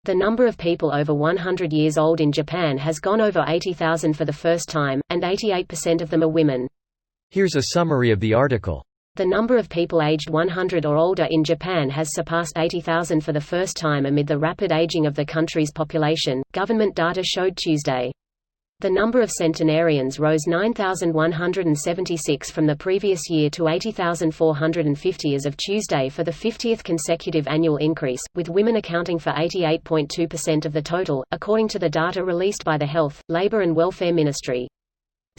The number of people over 100 years old in Japan has gone over 80,000 for the first time, and 88% of them are women. Here's a summary of the article. The number of people aged 100 or older in Japan has surpassed 80,000 for the first time amid the rapid aging of the country's population, government data showed Tuesday. The number of centenarians rose 9,176 from the previous year to 80,450 as of Tuesday for the 50th consecutive annual increase, with women accounting for 88.2% of the total, according to the data released by the Health, Labour and Welfare Ministry.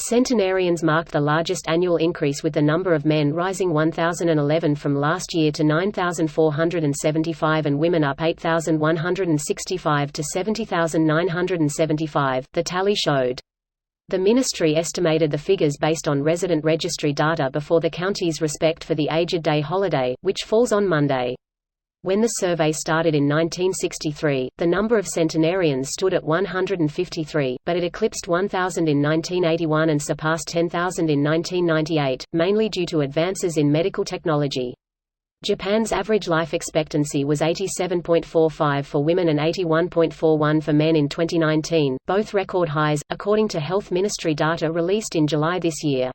Centenarians marked the largest annual increase, with the number of men rising 1,011 from last year to 9,475 and women up 8,165 to 70,975, the tally showed. The ministry estimated the figures based on resident registry data before the county's Respect for the Aged Day holiday, which falls on Monday. When the survey started in 1963, the number of centenarians stood at 153, but it eclipsed 1,000 in 1981 and surpassed 10,000 in 1998, mainly due to advances in medical technology. Japan's average life expectancy was 87.45 for women and 81.41 for men in 2019, both record highs, according to Health Ministry data released in July this year.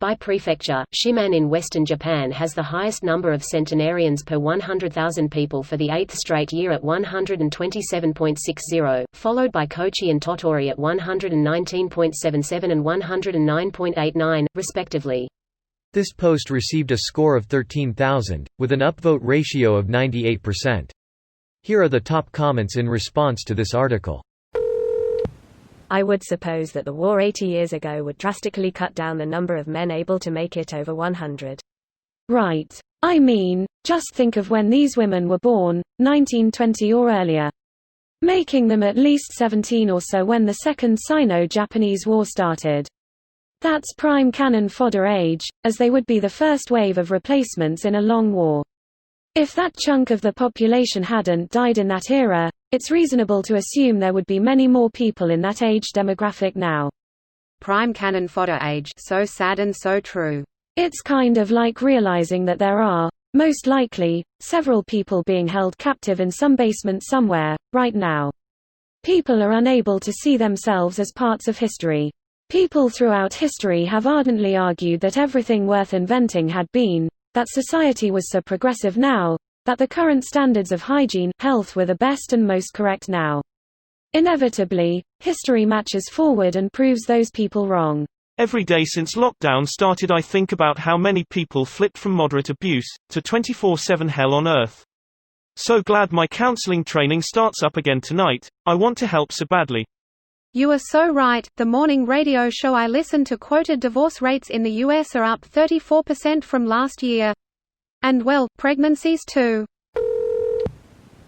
By prefecture, Shiman in western Japan has the highest number of centenarians per 100,000 people for the 8th straight year at 127.60, followed by Kochi and Tottori at 119.77 and 109.89, respectively. This post received a score of 13,000, with an upvote ratio of 98%. Here are the top comments in response to this article. I would suppose that the war 80 years ago would drastically cut down the number of men able to make it over 100. Right. I mean, just think of when these women were born, 1920 or earlier. Making them at least 17 or so when the Second Sino-Japanese War started. That's prime cannon fodder age, as they would be the first wave of replacements in a long war. If that chunk of the population hadn't died in that era, it's reasonable to assume there would be many more people in that age demographic now. Prime cannon fodder age, so sad and so true. It's kind of like realizing that there are, most likely, several people being held captive in some basement somewhere, right now. People are unable to see themselves as parts of history. People throughout history have ardently argued that everything worth inventing had been, that society was so progressive now, that the current standards of hygiene, health were the best and most correct now. Inevitably, history matches forward and proves those people wrong. Every day since lockdown started I think about how many people flipped from moderate abuse, to 24/7 hell on earth. So glad my counseling training starts up again tonight, I want to help so badly. You are so right. The morning radio show I listen to quoted divorce rates in the US are up 34% from last year. And well, pregnancies too.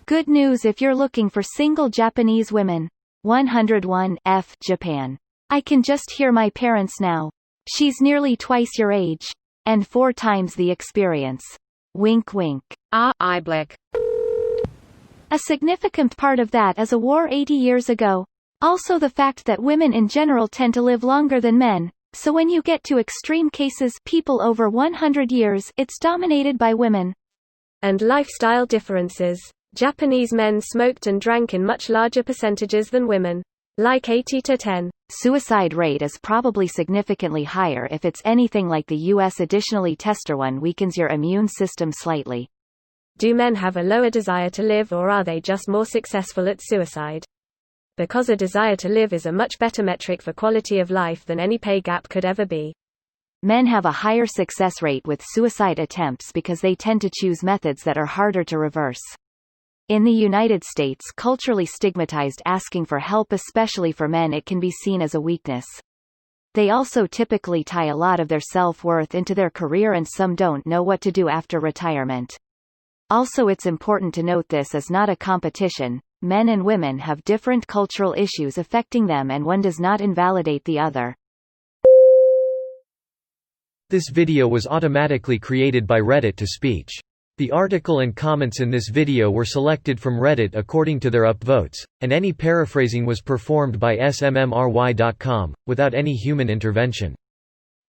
Good news if you're looking for single Japanese women. 101 F Japan. I can just hear my parents now. She's nearly twice your age. And 4 times the experience. Wink wink. Ibleck. A significant part of that is a war 80 years ago. Also the fact that women in general tend to live longer than men, so when you get to extreme cases, people over 100 years, it's dominated by women. And lifestyle differences. Japanese men smoked and drank in much larger percentages than women. Like 80-10. Suicide rate is probably significantly higher if it's anything like the US. Additionally, testosterone weakens your immune system slightly. Do men have a lower desire to live, or are they just more successful at suicide? Because a desire to live is a much better metric for quality of life than any pay gap could ever be. Men have a higher success rate with suicide attempts because they tend to choose methods that are harder to reverse. In the United States, culturally stigmatized asking for help, especially for men, it can be seen as a weakness. They also typically tie a lot of their self-worth into their career, and some don't know what to do after retirement. Also, it's important to note this is not a competition. Men and women have different cultural issues affecting them, and one does not invalidate the other. This video was automatically created by Reddit to speech. The article and comments in this video were selected from Reddit according to their upvotes, and any paraphrasing was performed by smmry.com, without any human intervention.